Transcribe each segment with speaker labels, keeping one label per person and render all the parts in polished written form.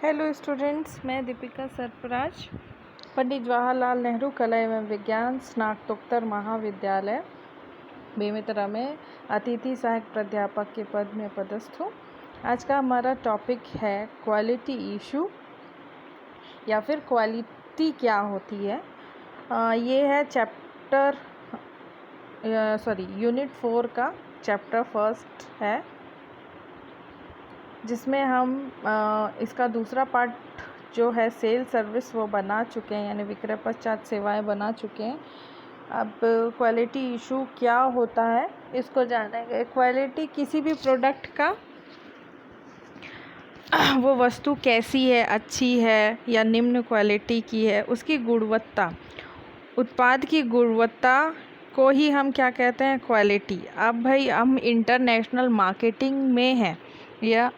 Speaker 1: Hello students, मैं दीपिका सरफराज, पंडित जवाहरलाल नेहरू कला एवं विज्ञान स्नातकोत्तर महाविद्यालय बेमेतरा में अतिथि सहायक प्राध्यापक के पद में पदस्थ हूँ। आज का हमारा टॉपिक है क्वालिटी इशू या फिर क्वालिटी क्या होती है। ये है यूनिट 4 का चैप्टर फर्स्ट है, जिसमें हम इसका दूसरा पार्ट जो है सेल सर्विस वो बना चुके हैं, यानी विक्रय पश्चात सेवाएं बना चुके हैं। अब क्वालिटी इशू क्या होता है इसको जानेंगे। क्वालिटी किसी भी प्रोडक्ट का वो वस्तु कैसी है, अच्छी है या निम्न क्वालिटी की है, उसकी गुणवत्ता, उत्पाद की गुणवत्ता को ही हम क्या कहते हैं, क्वालिटी। अब भाई हम इंटरनेशनल मार्केटिंग में हैं या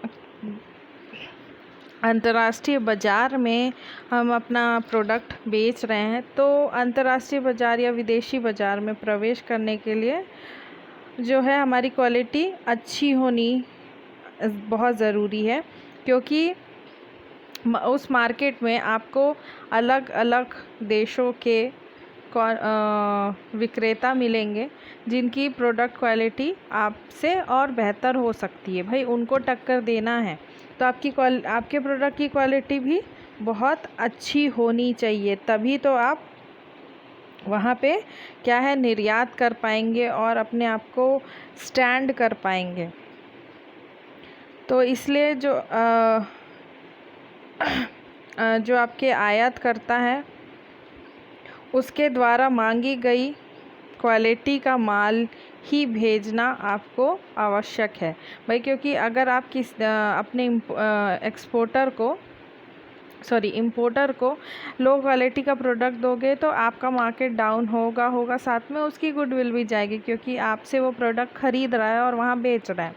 Speaker 1: अंतर्राष्ट्रीय बाज़ार में हम अपना प्रोडक्ट बेच रहे हैं, तो अंतर्राष्ट्रीय बाज़ार या विदेशी बाज़ार में प्रवेश करने के लिए जो है हमारी क्वालिटी अच्छी होनी बहुत ज़रूरी है, क्योंकि उस मार्केट में आपको अलग अलग देशों के विक्रेता मिलेंगे जिनकी प्रोडक्ट क्वालिटी आपसे और बेहतर हो सकती है। भाई उनको टक्कर देना है तो आपके प्रोडक्ट की क्वालिटी भी बहुत अच्छी होनी चाहिए, तभी तो आप वहाँ पे क्या है निर्यात कर पाएंगे और अपने आप को स्टैंड कर पाएंगे। तो इसलिए जो आपके आयात करता है उसके द्वारा मांगी गई क्वालिटी का माल ही भेजना आपको आवश्यक है भाई, क्योंकि अगर आप अपने इम्पोर्टर को लो क्वालिटी का प्रोडक्ट दोगे तो आपका मार्केट डाउन होगा, साथ में उसकी गुडविल भी जाएगी, क्योंकि आपसे वो प्रोडक्ट ख़रीद रहा है और वहाँ बेच रहा है।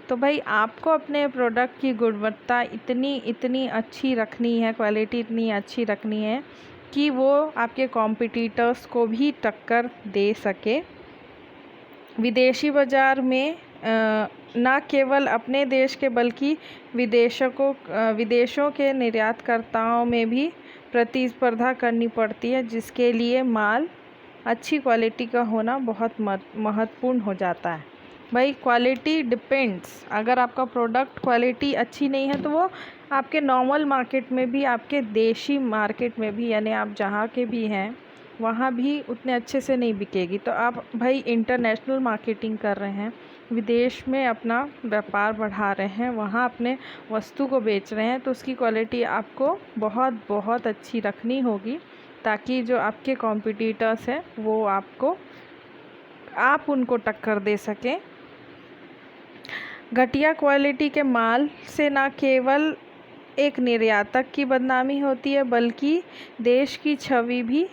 Speaker 1: तो भाई आपको अपने प्रोडक्ट की गुणवत्ता इतनी अच्छी रखनी है, क्वालिटी इतनी अच्छी रखनी है कि वो आपके कॉम्पिटिटर्स को भी टक्कर दे सके। विदेशी बाज़ार में न केवल अपने देश के बल्कि विदेशों के निर्यातकर्ताओं में भी प्रतिस्पर्धा करनी पड़ती है, जिसके लिए माल अच्छी क्वालिटी का होना बहुत महत्वपूर्ण हो जाता है। भाई क्वालिटी डिपेंड्स, अगर आपका प्रोडक्ट क्वालिटी अच्छी नहीं है तो वो आपके नॉर्मल मार्केट में भी, आपके देशी मार्केट में भी, यानी आप जहाँ के भी हैं वहाँ भी उतने अच्छे से नहीं बिकेगी। तो आप भाई इंटरनेशनल मार्केटिंग कर रहे हैं, विदेश में अपना व्यापार बढ़ा रहे हैं, वहाँ अपने वस्तु को बेच रहे हैं, तो उसकी क्वालिटी आपको बहुत बहुत अच्छी रखनी होगी, ताकि जो आपके कॉम्पिटिटर्स हैं वो आप उनको टक्कर दे सकें। घटिया क्वालिटी के माल से न केवल एक निर्यातक की बदनामी होती है, बल्कि देश की छवि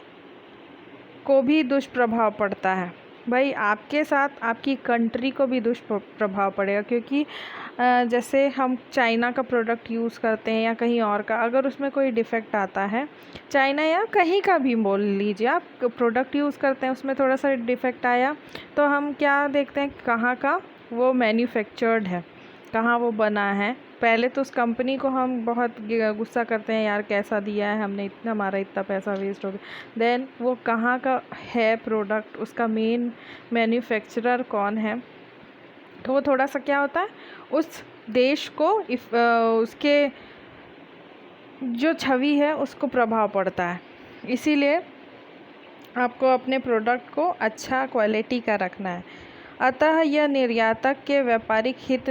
Speaker 1: को भी दुष्प्रभाव पड़ता है। भाई आपके साथ आपकी कंट्री को भी दुष्प्रभाव पड़ेगा, क्योंकि जैसे हम चाइना का प्रोडक्ट यूज़ करते हैं या कहीं और का, अगर उसमें कोई डिफ़ेक्ट आता है, चाइना या कहीं का भी बोल लीजिए, आप प्रोडक्ट यूज़ करते हैं उसमें थोड़ा सा डिफ़ेक्ट आया, तो हम क्या देखते हैं कहाँ का वो मैन्युफैक्चर्ड है, कहाँ वो बना है। पहले तो उस कंपनी को हम बहुत गुस्सा करते हैं, यार कैसा दिया है हमने, हमारा इतना पैसा वेस्ट हो गया। देन वो कहाँ का है प्रोडक्ट, उसका मेन मैन्युफैक्चरर कौन है, तो वो थोड़ा सा क्या होता है उस देश को उसके जो छवि है उसको प्रभाव पड़ता है। इसीलिए आपको अपने प्रोडक्ट को अच्छा क्वालिटी का रखना है। अतः यह निर्यातक के व्यापारिक हित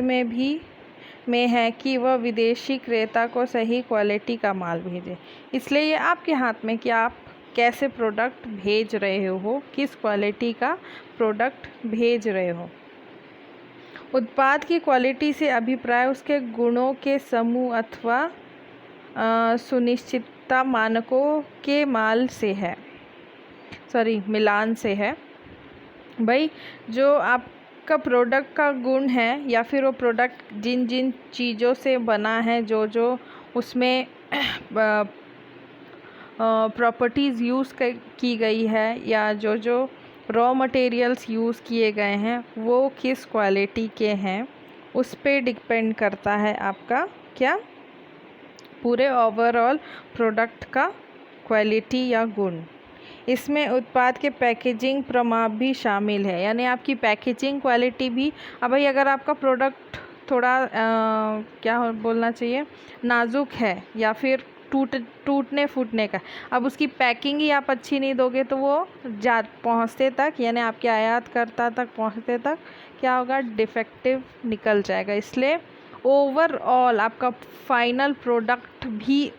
Speaker 1: में है कि वह विदेशी क्रेता को सही क्वालिटी का माल भेजे। इसलिए ये आपके हाथ में कि आप कैसे प्रोडक्ट भेज रहे हो, किस क्वालिटी का प्रोडक्ट भेज रहे हो। उत्पाद की क्वालिटी से अभिप्राय उसके गुणों के समूह अथवा सुनिश्चितता मानकों के मिलान से है। भाई जो आपका प्रोडक्ट का गुण है या फिर वो प्रोडक्ट जिन चीज़ों से बना है, जो उसमें प्रॉपर्टीज़ यूज़ की गई है, या जो रॉ मटेरियल्स यूज़ किए गए हैं वो किस क्वालिटी के हैं, उस पे डिपेंड करता है आपका क्या पूरे ओवरऑल प्रोडक्ट का क्वालिटी या गुण। इसमें उत्पाद के पैकेजिंग प्रमाप भी शामिल है, यानी आपकी पैकेजिंग क्वालिटी भी। अब भाई अगर आपका प्रोडक्ट थोड़ा क्या बोलना चाहिए, नाजुक है या फिर टूटने फूटने का, अब उसकी पैकिंग ही आप अच्छी नहीं दोगे तो वो पहुँचते तक, यानी आपके आयातकर्ता तक पहुँचते तक क्या होगा, डिफेक्टिव निकल जाएगा। इसलिए ओवरऑल आपका फाइनल प्रोडक्ट भी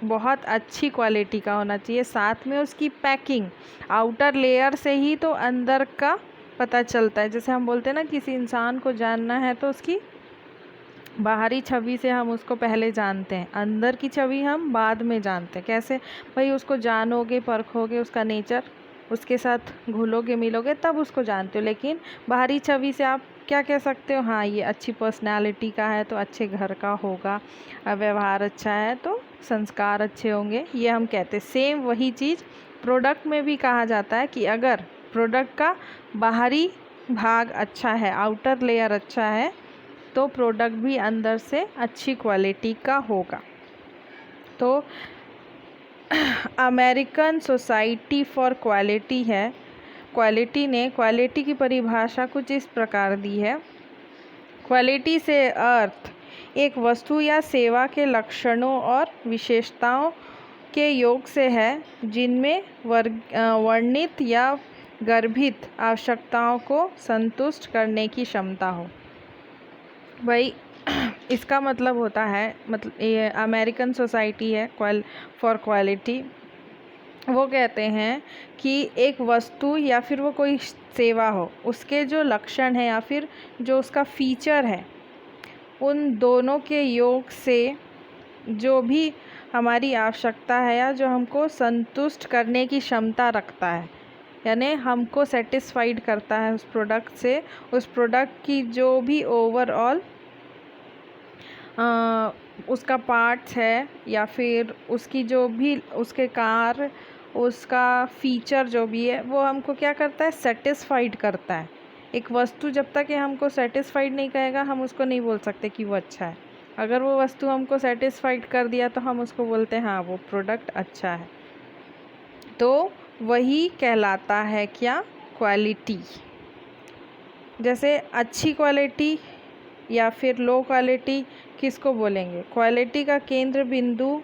Speaker 1: बहुत अच्छी क्वालिटी का होना चाहिए। साथ में उसकी पैकिंग, आउटर लेयर से ही तो अंदर का पता चलता है। जैसे हम बोलते हैं ना, किसी इंसान को जानना है तो उसकी बाहरी छवि से हम उसको पहले जानते हैं, अंदर की छवि हम बाद में जानते हैं। कैसे भाई, उसको जानोगे, परखोगे, उसका नेचर, उसके साथ घुलोगे मिलोगे तब उसको जानते हो। लेकिन बाहरी छवि से आप क्या कह सकते हो, हाँ ये अच्छी पर्सनालिटी का है तो अच्छे घर का होगा, व्यवहार अच्छा है तो संस्कार अच्छे होंगे, ये हम कहते हैं। सेम वही चीज़ प्रोडक्ट में भी कहा जाता है कि अगर प्रोडक्ट का बाहरी भाग अच्छा है, आउटर लेयर अच्छा है, तो प्रोडक्ट भी अंदर से अच्छी क्वालिटी का होगा। तो अमेरिकन सोसाइटी फॉर क्वालिटी है, क्वालिटी ने क्वालिटी की परिभाषा कुछ इस प्रकार दी है। क्वालिटी से अर्थ एक वस्तु या सेवा के लक्षणों और विशेषताओं के योग से है जिनमें वर्णित या गर्भित आवश्यकताओं को संतुष्ट करने की क्षमता हो। भाई इसका मतलब होता है, मतलब ये अमेरिकन सोसाइटी है फॉर क्वालिटी, वो कहते हैं कि एक वस्तु या फिर वो कोई सेवा हो, उसके जो लक्षण है या फिर जो उसका फीचर है, उन दोनों के योग से जो भी हमारी आवश्यकता है या जो हमको संतुष्ट करने की क्षमता रखता है, यानी हमको सेटिस्फाइड करता है उस प्रोडक्ट से, उस प्रोडक्ट की जो भी ओवरऑल उसका पार्ट्स है या फिर उसकी जो भी उसके कार, उसका फीचर जो भी है, वो हमको क्या करता है, सेटिस्फाइड करता है। एक वस्तु जब तक ये हमको सेटिस्फाइड नहीं करेगा, हम उसको नहीं बोल सकते कि वो अच्छा है। अगर वो वस्तु हमको सेटिस्फाइड कर दिया तो हम उसको बोलते हैं हाँ वो प्रोडक्ट अच्छा है। तो वही कहलाता है क्या, क्वालिटी। जैसे अच्छी क्वालिटी या फिर लो क्वालिटी किसको बोलेंगे, क्वालिटी का केंद्र बिंदु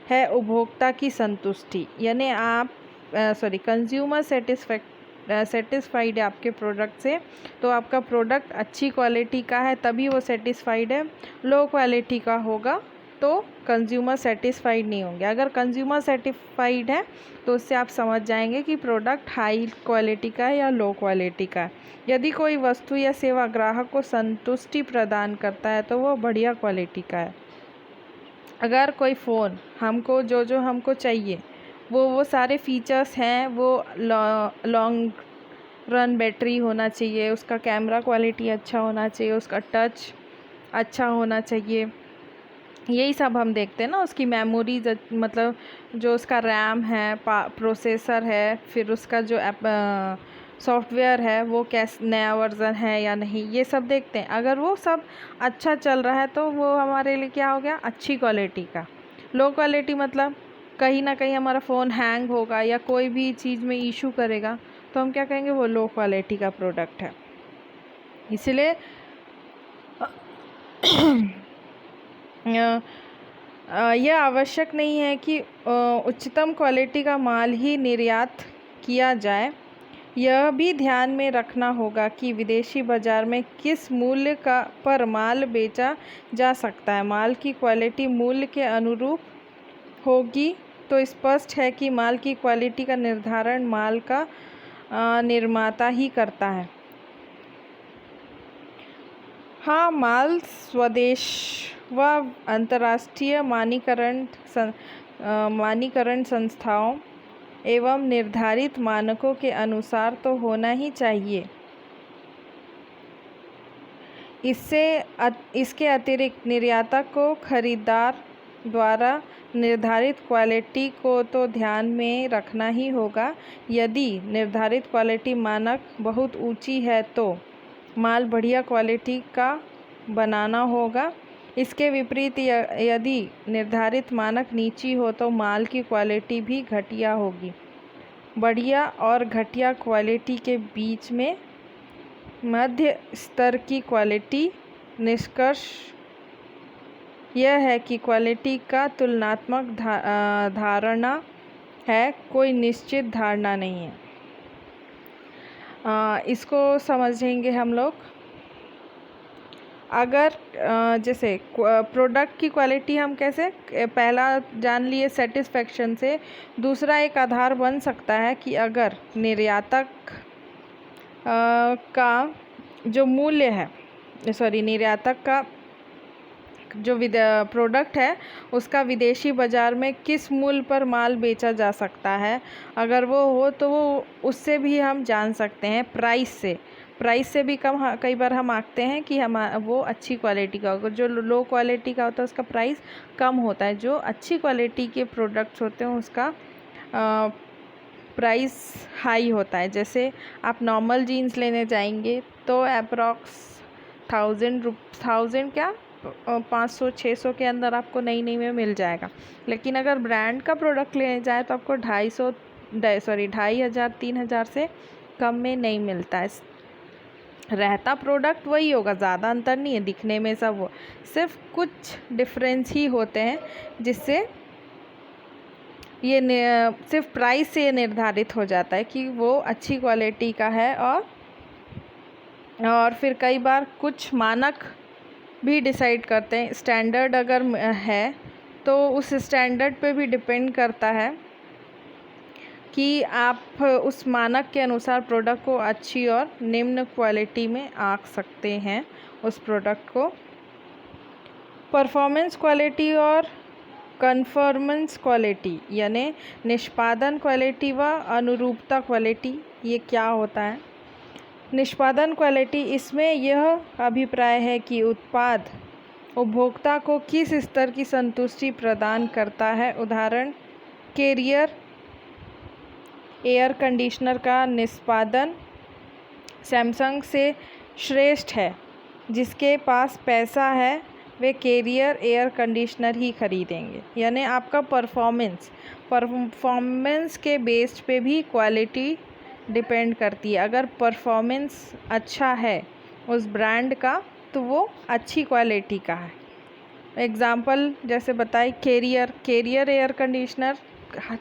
Speaker 1: है उपभोक्ता की संतुष्टि, यानी आप कंज्यूमर सेटिस्फाइड है आपके प्रोडक्ट से, तो आपका प्रोडक्ट अच्छी क्वालिटी का है तभी वो सेटिस्फाइड है। लो क्वालिटी का होगा तो कंज्यूमर सेटिस्फाइड नहीं होंगे। अगर कंज्यूमर सेटिस्फाइड है तो उससे आप समझ जाएंगे कि प्रोडक्ट हाई क्वालिटी का है या लो क्वालिटी का है। यदि कोई वस्तु या सेवा ग्राहक को संतुष्टि प्रदान करता है तो वो बढ़िया क्वालिटी का है। अगर कोई फ़ोन हमको जो हमको चाहिए वो सारे फीचर्स हैं, वो लॉन्ग रन बैटरी होना चाहिए, उसका कैमरा क्वालिटी अच्छा होना चाहिए, उसका टच अच्छा होना चाहिए, यही सब हम देखते हैं ना। उसकी मेमोरी मतलब जो उसका रैम है, प्रोसेसर है, फिर उसका जो सॉफ्टवेयर है वो कैसे नया वर्ज़न है या नहीं, ये सब देखते हैं। अगर वो सब अच्छा चल रहा है तो वो हमारे लिए क्या हो गया, अच्छी क्वालिटी का। लो क्वालिटी मतलब कहीं ना कहीं हमारा फ़ोन हैंग होगा या कोई भी चीज़ में इशू करेगा तो हम क्या कहेंगे, वो लो क्वालिटी का प्रोडक्ट है। इसलिए यह आवश्यक नहीं है कि उच्चतम क्वालिटी का माल ही निर्यात किया जाए। यह भी ध्यान में रखना होगा कि विदेशी बाज़ार में किस मूल्य पर माल बेचा जा सकता है। माल की क्वालिटी मूल्य के अनुरूप होगी तो स्पष्ट है कि माल की क्वालिटी का निर्धारण माल का निर्माता ही करता है। हाँ, माल स्वदेश व अंतर्राष्ट्रीय मानकीकरण संस्थाओं एवं निर्धारित मानकों के अनुसार तो होना ही चाहिए। इसके अतिरिक्त निर्याता को खरीदार द्वारा निर्धारित क्वालिटी को तो ध्यान में रखना ही होगा। यदि निर्धारित क्वालिटी मानक बहुत ऊंची है तो माल बढ़िया क्वालिटी का बनाना होगा। इसके विपरीत यदि निर्धारित मानक नीची हो तो माल की क्वालिटी भी घटिया होगी। बढ़िया और घटिया क्वालिटी के बीच में मध्य स्तर की क्वालिटी। निष्कर्ष यह है कि क्वालिटी का तुलनात्मक धारणा है, कोई निश्चित धारणा नहीं है। इसको समझेंगे हम लोग। अगर जैसे प्रोडक्ट की क्वालिटी हम कैसे, पहला जान लिए सेटिस्फेक्शन से। दूसरा एक आधार बन सकता है कि अगर निर्यातक का जो मूल्य है, निर्यातक का जो प्रोडक्ट है उसका विदेशी बाज़ार में किस मूल्य पर माल बेचा जा सकता है, अगर वो हो तो वो उससे भी हम जान सकते हैं। प्राइस से भी कम कई बार हम आंकते हैं कि हम वो अच्छी क्वालिटी का होगा। जो लो क्वालिटी का होता है उसका प्राइस कम होता है। जो अच्छी क्वालिटी के प्रोडक्ट्स होते हैं उसका प्राइस हाई होता है। जैसे आप नॉर्मल जीन्स लेने जाएंगे तो अप्रॉक्स 500-600 के अंदर आपको नई में मिल जाएगा। लेकिन अगर ब्रांड का प्रोडक्ट लेने जाए तो आपको 2,500-3,000 से कम में नहीं मिलता है। रहता प्रोडक्ट वही होगा, ज़्यादा अंतर नहीं है दिखने में, सब वो सिर्फ कुछ डिफरेंस ही होते हैं जिससे ये सिर्फ प्राइस से ये निर्धारित हो जाता है कि वो अच्छी क्वालिटी का है। और फिर कई बार कुछ मानक भी डिसाइड करते हैं। स्टैंडर्ड अगर है तो उस स्टैंडर्ड पे भी डिपेंड करता है कि आप उस मानक के अनुसार प्रोडक्ट को अच्छी और निम्न क्वालिटी में आंक सकते हैं उस प्रोडक्ट को। परफॉर्मेंस क्वालिटी और कन्फर्मेंस क्वालिटी यानी निष्पादन क्वालिटी व अनुरूपता क्वालिटी, ये क्या होता है? निष्पादन क्वालिटी, इसमें यह अभिप्राय है कि उत्पाद उपभोक्ता को किस स्तर की संतुष्टि प्रदान करता है। उदाहरण, कैरियर एयर कंडीशनर का निष्पादन सैमसंग से श्रेष्ठ है। जिसके पास पैसा है वे कैरियर एयर कंडीशनर ही खरीदेंगे। यानी आपका परफॉर्मेंस के बेस पे भी क्वालिटी डिपेंड करती है। अगर परफॉर्मेंस अच्छा है उस ब्रांड का तो वो अच्छी क्वालिटी का है। एग्ज़ाम्पल जैसे बताई, कैरियर एयर कंडीशनर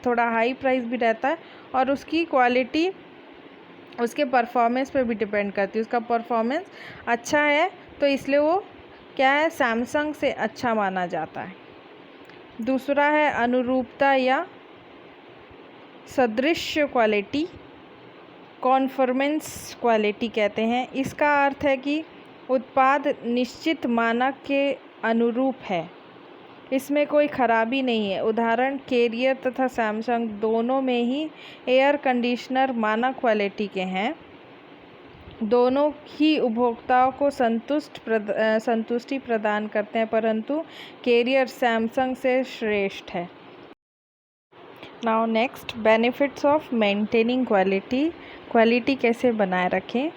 Speaker 1: थोड़ा हाई प्राइस भी रहता है और उसकी क्वालिटी उसके परफॉर्मेंस पे भी डिपेंड करती है। उसका परफॉर्मेंस अच्छा है तो इसलिए वो क्या है, सैमसंग से अच्छा माना जाता है। दूसरा है अनुरूपता या सदृश्य क्वालिटी, कॉन्फर्मेंस क्वालिटी कहते हैं। इसका अर्थ है कि उत्पाद निश्चित मानक के अनुरूप है, इसमें कोई खराबी नहीं है। उदाहरण, कैरियर तथा सैमसंग दोनों में ही एयर कंडीशनर मानक क्वालिटी के हैं। दोनों ही उपभोक्ताओं को संतुष्टि प्रदान करते हैं, परंतु कैरियर सैमसंग से श्रेष्ठ है। Now next, benefits of maintaining quality. Quality कैसे बनाए रखें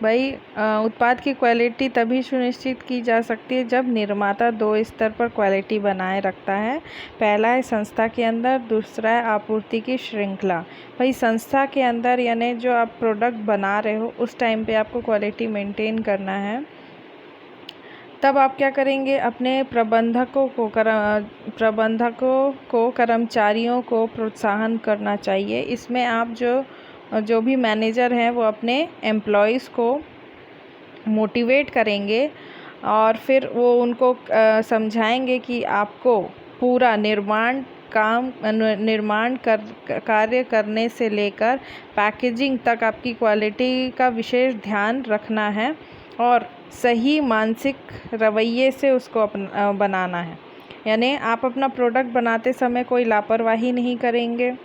Speaker 1: भाई? उत्पाद की क्वालिटी तभी सुनिश्चित की जा सकती है जब निर्माता दो स्तर पर क्वालिटी बनाए रखता है। पहला है संस्था के अंदर, दूसरा है आपूर्ति की श्रृंखला। भाई संस्था के अंदर यानी जो आप प्रोडक्ट बना रहे हो उस टाइम पे आपको क्वालिटी मेंटेन करना है। तब आप क्या करेंगे, अपने प्रबंधकों को कर्मचारियों को प्रोत्साहन करना चाहिए। इसमें आप जो भी मैनेजर हैं वो अपने एम्प्लॉयज़ को मोटिवेट करेंगे और फिर वो उनको समझाएंगे कि आपको पूरा निर्माण कार्य करने से लेकर पैकेजिंग तक आपकी क्वालिटी का विशेष ध्यान रखना है और सही मानसिक रवैये से उसको बनाना है। यानी आप अपना प्रोडक्ट बनाते समय कोई लापरवाही नहीं करेंगे।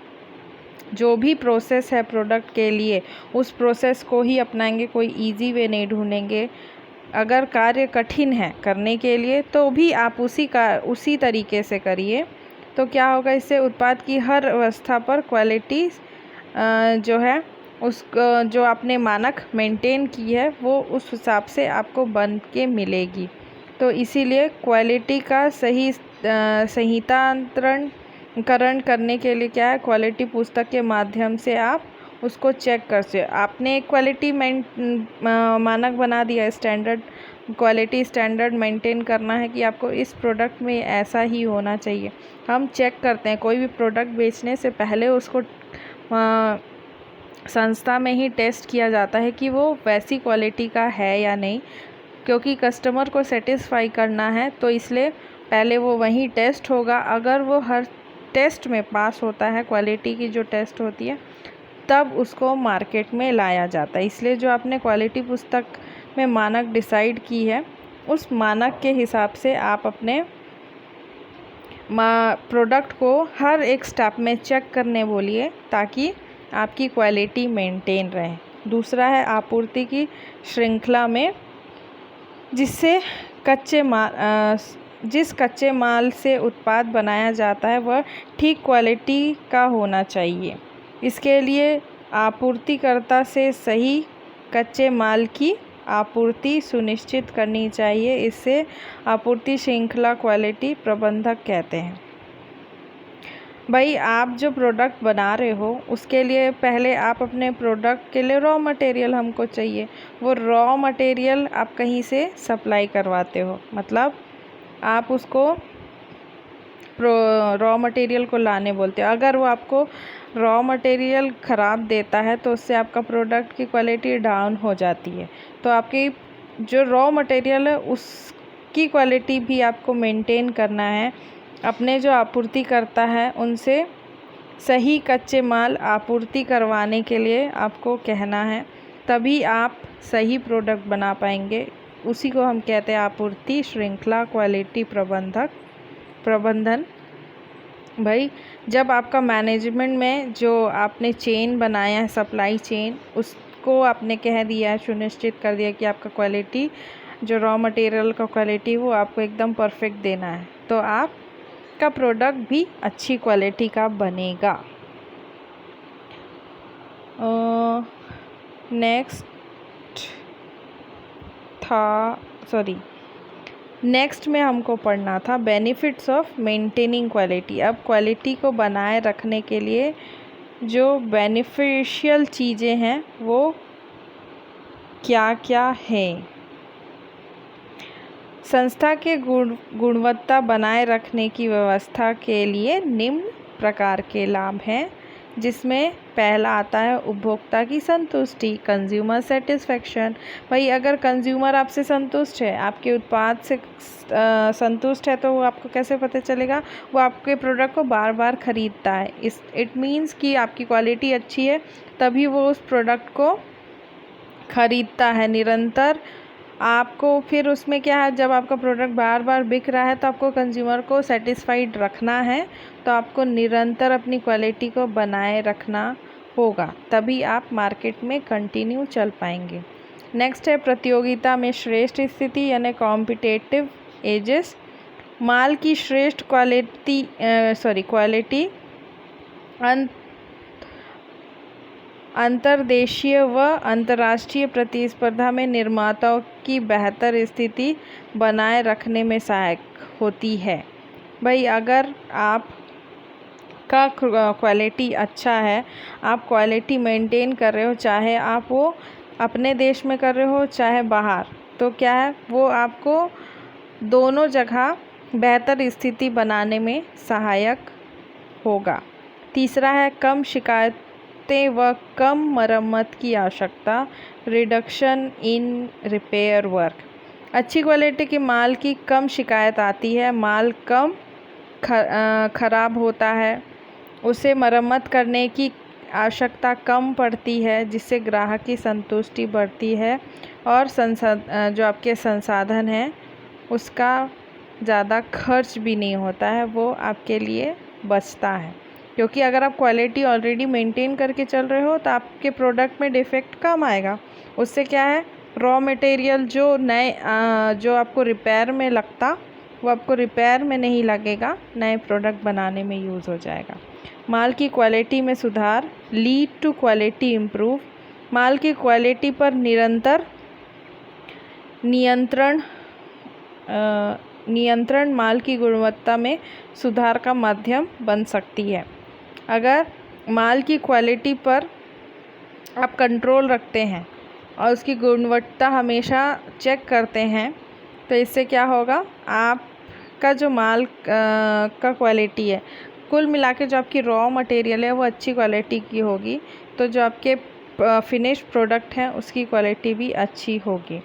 Speaker 1: जो भी प्रोसेस है प्रोडक्ट के लिए उस प्रोसेस को ही अपनाएंगे, कोई इजी वे नहीं ढूंढेंगे। अगर कार्य कठिन है करने के लिए तो भी आप उसी तरीके से करिए। तो क्या होगा, इससे उत्पाद की हर अवस्था पर क्वालिटी जो है जो आपने मानक मेंटेन की है वो उस हिसाब से आपको बन के मिलेगी। तो इसीलिए क्वालिटी का सही संहितांतरण करने के लिए क्या है, क्वालिटी पुस्तक के माध्यम से आप उसको चेक कर सकते। आपने एक क्वालिटी मानक बना दिया, स्टैंडर्ड क्वालिटी स्टैंडर्ड मेंटेन करना है कि आपको इस प्रोडक्ट में ऐसा ही होना चाहिए। हम चेक करते हैं कोई भी प्रोडक्ट बेचने से पहले उसको संस्था में ही टेस्ट किया जाता है कि वो वैसी क्वालिटी का है या नहीं, क्योंकि कस्टमर को सेटिस्फाई करना है, तो इसलिए पहले वो वहीं टेस्ट होगा। अगर वो हर टेस्ट में पास होता है, क्वालिटी की जो टेस्ट होती है, तब उसको मार्केट में लाया जाता है। इसलिए जो आपने क्वालिटी पुस्तक में मानक डिसाइड की है, उस मानक के हिसाब से आप अपने प्रोडक्ट को हर एक स्टेप में चेक करने बोलिए, ताकि आपकी क्वालिटी मेंटेन रहे। दूसरा है आपूर्ति की श्रृंखला में जिस कच्चे माल से उत्पाद बनाया जाता है वह ठीक क्वालिटी का होना चाहिए। इसके लिए आपूर्तिकर्ता से सही कच्चे माल की आपूर्ति सुनिश्चित करनी चाहिए। इससे आपूर्ति श्रृंखला क्वालिटी प्रबंधक कहते हैं। भाई, आप जो प्रोडक्ट बना रहे हो उसके लिए पहले आप अपने प्रोडक्ट के लिए रॉ मटेरियल हमको चाहिए। वो रॉ मटेरियल आप कहीं से सप्लाई करवाते हो, मतलब आप उसको रॉ मटेरियल को लाने बोलते हो। अगर वो आपको रॉ मटेरियल ख़राब देता है तो उससे आपका प्रोडक्ट की क्वालिटी डाउन हो जाती है। तो आपकी जो रॉ मटेरियल है उसकी क्वालिटी भी आपको मेंटेन करना है। अपने जो आपूर्ति करता है उनसे सही कच्चे माल आपूर्ति करवाने के लिए आपको कहना है, तभी आप सही प्रोडक्ट बना पाएंगे। उसी को हम कहते हैं आपूर्ति श्रृंखला क्वालिटी प्रबंधन। भाई, जब आपका मैनेजमेंट में जो आपने चेन बनाया है, सप्लाई चेन, उसको आपने कह दिया है, सुनिश्चित कर दिया कि आपका क्वालिटी जो रॉ मटेरियल का क्वालिटी वो आपको एकदम परफेक्ट देना है, तो आपका प्रोडक्ट भी अच्छी क्वालिटी का बनेगा। नेक्स्ट में हमको पढ़ना था बेनिफिट्स ऑफ मेंटेनिंग क्वालिटी। अब क्वालिटी को बनाए रखने के लिए जो बेनिफिशियल चीज़ें हैं वो क्या क्या हैं। संस्था के गुणवत्ता बनाए रखने की व्यवस्था के लिए निम्न प्रकार के लाभ हैं, जिसमें पहला आता है उपभोक्ता की संतुष्टि, कंज्यूमर सेटिस्फेक्शन। भाई, अगर कंज्यूमर आपसे संतुष्ट है, आपके उत्पाद से संतुष्ट है, तो वो आपको कैसे पता चलेगा? वो आपके प्रोडक्ट को बार बार ख़रीदता है। इट मीन्स कि आपकी क्वालिटी अच्छी है, तभी वो उस प्रोडक्ट को ख़रीदता है निरंतर। आपको फिर उसमें क्या है, जब आपका प्रोडक्ट बार बार बिक रहा है तो आपको कंज्यूमर को सेटिस्फाइड रखना है, तो आपको निरंतर अपनी क्वालिटी को बनाए रखना होगा, तभी आप मार्केट में कंटिन्यू चल पाएंगे। नेक्स्ट है प्रतियोगिता में श्रेष्ठ स्थिति यानी कॉम्पिटिटिव एजेस। माल की श्रेष्ठ क्वालिटी अंतर्देशीय व अंतर्राष्ट्रीय प्रतिस्पर्धा में निर्माताओं की बेहतर स्थिति बनाए रखने में सहायक होती है। भाई, अगर आपका क्वालिटी अच्छा है, आप क्वालिटी मेंटेन कर रहे हो, चाहे आप वो अपने देश में कर रहे हो चाहे बाहर, तो क्या है, वो आपको दोनों जगह बेहतर स्थिति बनाने में सहायक होगा। तीसरा है कम शिकायतें व कम मरम्मत की आवश्यकता, रिडक्शन इन रिपेयर वर्क। अच्छी क्वालिटी के माल की कम शिकायत आती है, माल कम खराब होता है, उसे मरम्मत करने की आवश्यकता कम पड़ती है, जिससे ग्राहक की संतुष्टि बढ़ती है और जो आपके संसाधन हैं उसका ज़्यादा खर्च भी नहीं होता है, वो आपके लिए बचता है। क्योंकि अगर आप क्वालिटी ऑलरेडी मेंटेन करके चल रहे हो तो आपके प्रोडक्ट में डिफ़ेक्ट कम आएगा। उससे क्या है, रॉ मटेरियल जो आपको रिपेयर में लगता वो आपको रिपेयर में नहीं लगेगा, नए प्रोडक्ट बनाने में यूज़ हो जाएगा। माल की क्वालिटी में सुधार, लीड टू क्वालिटी इम्प्रूव। माल की क्वालिटी पर निरंतर नियंत्रण नियंत्रण माल की गुणवत्ता में सुधार का माध्यम बन सकती है। अगर माल की क्वालिटी पर आप कंट्रोल रखते हैं और उसकी गुणवत्ता हमेशा चेक करते हैं, तो इससे क्या होगा, आपका जो माल का क्वालिटी है, कुल मिला के जो आपकी रॉ मटेरियल है वो अच्छी क्वालिटी की होगी, तो जो आपके फिनिश प्रोडक्ट हैं उसकी क्वालिटी भी अच्छी होगी।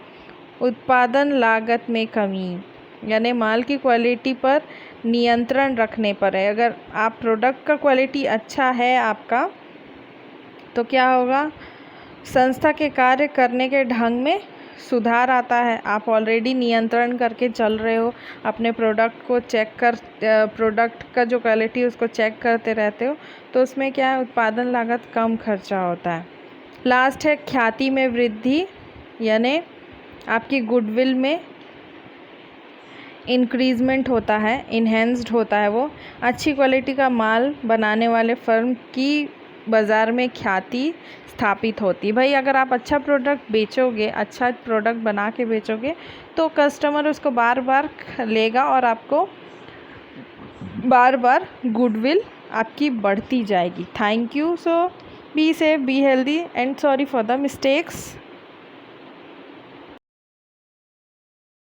Speaker 1: उत्पादन लागत में कमी, यानी माल की क्वालिटी पर नियंत्रण रखने पर है। अगर आप प्रोडक्ट का क्वालिटी अच्छा है आपका, तो क्या होगा, संस्था के कार्य करने के ढंग में सुधार आता है। आप ऑलरेडी नियंत्रण करके चल रहे हो, अपने प्रोडक्ट को प्रोडक्ट का जो क्वालिटी है उसको चेक करते रहते हो, तो उसमें क्या है, उत्पादन लागत कम खर्चा होता है। लास्ट है ख्याति में वृद्धि, यानी आपकी गुडविल में इंक्रीजमेंट होता है, इन्हेंस्ड होता है। वो अच्छी क्वालिटी का माल बनाने वाले फर्म की बाज़ार में ख्याति स्थापित होती है। भाई अगर आप अच्छा प्रोडक्ट बेचोगे, अच्छा प्रोडक्ट बना के बेचोगे, तो कस्टमर उसको बार बार लेगा और आपको बार बार गुडविल आपकी बढ़ती जाएगी। Thank you. So be safe, be healthy and sorry for the mistakes.